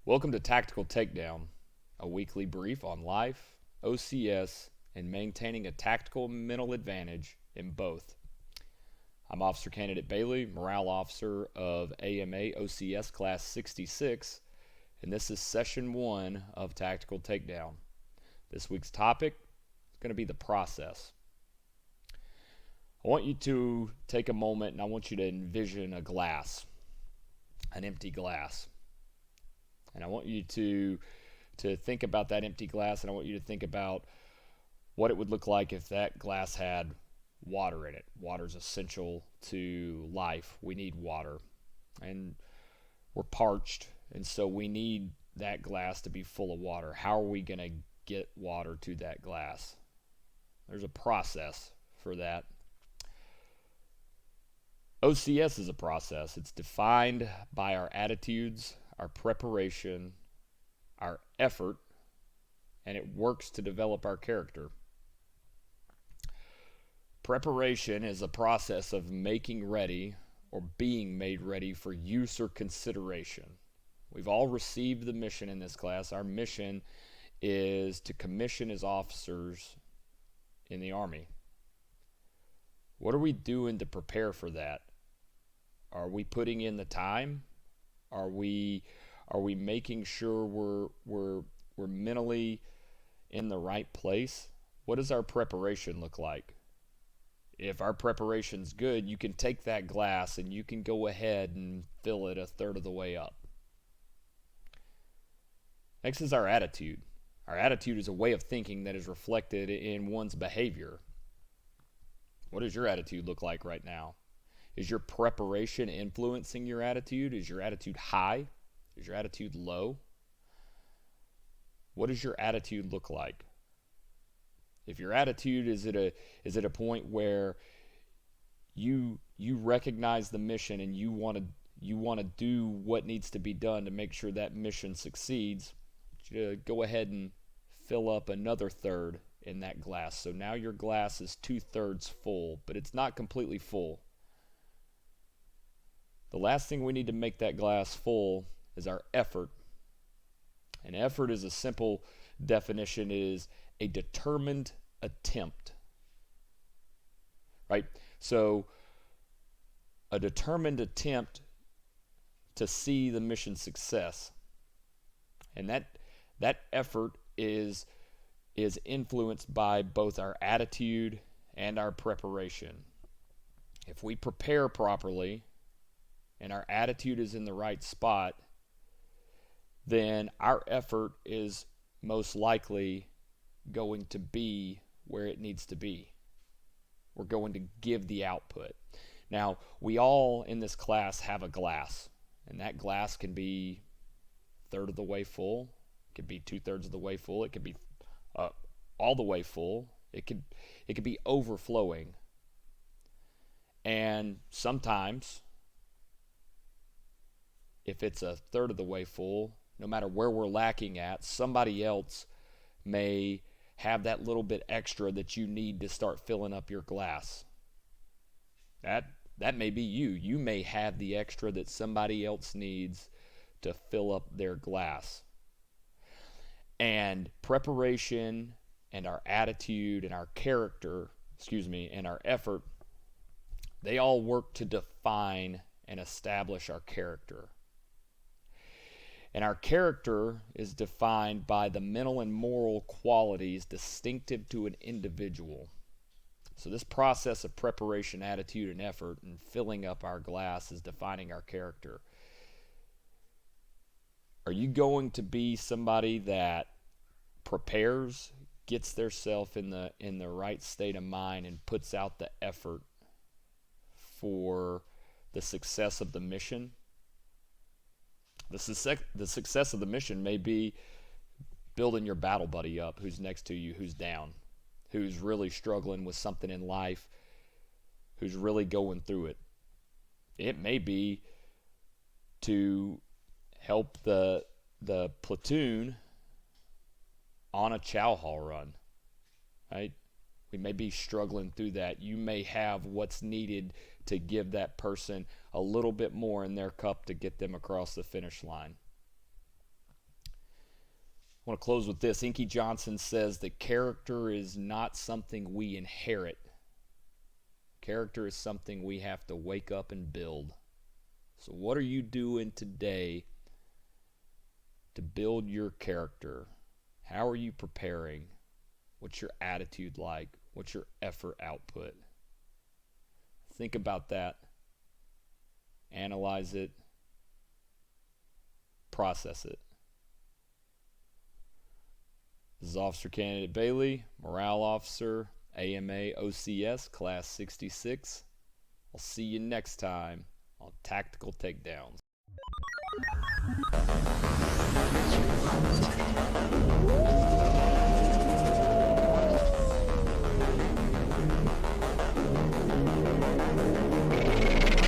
Welcome to Tactical Takedown, a weekly brief on life, OCS, and maintaining a tactical mental advantage in both. I'm Officer Candidate Bailey, Morale Officer of AMA OCS Class 66, and this is Session 1 of Tactical Takedown. This week's topic is going to be the process. I want you to take a moment and I want you to envision a glass, an empty glass. And I want you to think about that empty glass, and I want you to think about what it would look like if that glass had water in it. Water is essential to life. We need water. And we're parched, and so we need that glass to be full of water. How are we going to get water to that glass? There's a process for that. OCS is a process. It's defined by our attitudes, our preparation, our effort, and it works to develop our character. Preparation is a process of making ready or being made ready for use or consideration. We've all received the mission in this class. Our mission is to commission as officers in the Army. What are we doing to prepare for that? Are we putting in the time? Are we making sure we're mentally in the right place? What does our preparation look like? If our preparation's good, you can take that glass and you can go ahead and fill it a third of the way up. Next is our attitude. Our attitude is a way of thinking that is reflected in one's behavior. What does your attitude look like right now? Is your preparation influencing your attitude? Is your attitude high? Is your attitude low? What does your attitude look like? If your attitude is at a point where you recognize the mission and you want to do what needs to be done to make sure that mission succeeds, you go ahead and fill up another third in that glass. So now your glass is 2/3 full, but it's not completely full. The last thing we need to make that glass full is our effort. And effort is a simple definition. It is a determined attempt. Right? So a determined attempt to see the mission success. And that effort is influenced by both our attitude and our preparation. If we prepare properly, and our attitude is in the right spot, then our effort is most likely going to be where it needs to be. We're going to give the output. Now, we all in this class have a glass, and that glass can be a third of the way full. It could be 2/3 of the way full. It could be all the way full. It could be overflowing. And sometimes, if it's a third of the way full, no matter where we're lacking at, somebody else may have that little bit extra that you need to start filling up your glass. That may be you. You may have the extra that somebody else needs to fill up their glass. And preparation and our attitude and our character, and our effort, they all work to define and establish our character. And our character is defined by the mental and moral qualities distinctive to an individual. So this process of preparation, attitude, and effort and filling up our glass is defining our character. Are you going to be somebody that prepares, gets theirself in the right state of mind, and puts out the effort for the success of the mission? The success of the mission may be building your battle buddy up who's next to you, who's down, who's really struggling with something in life, who's really going through it. It may be to help the platoon on a chow hall run, right? We may be struggling through that. You may have what's needed to give that person a little bit more in their cup to get them across the finish line. I want to close with this. Inky Johnson says that character is not something we inherit. Character is something we have to wake up and build. So what are you doing today to build your character? How are you preparing? What's your attitude like? What's your effort output? Think about that. Analyze it. Process it. This is Officer Candidate Bailey, Morale Officer, AMA OCS, Class 66. I'll see you next time on Tactical Takedowns.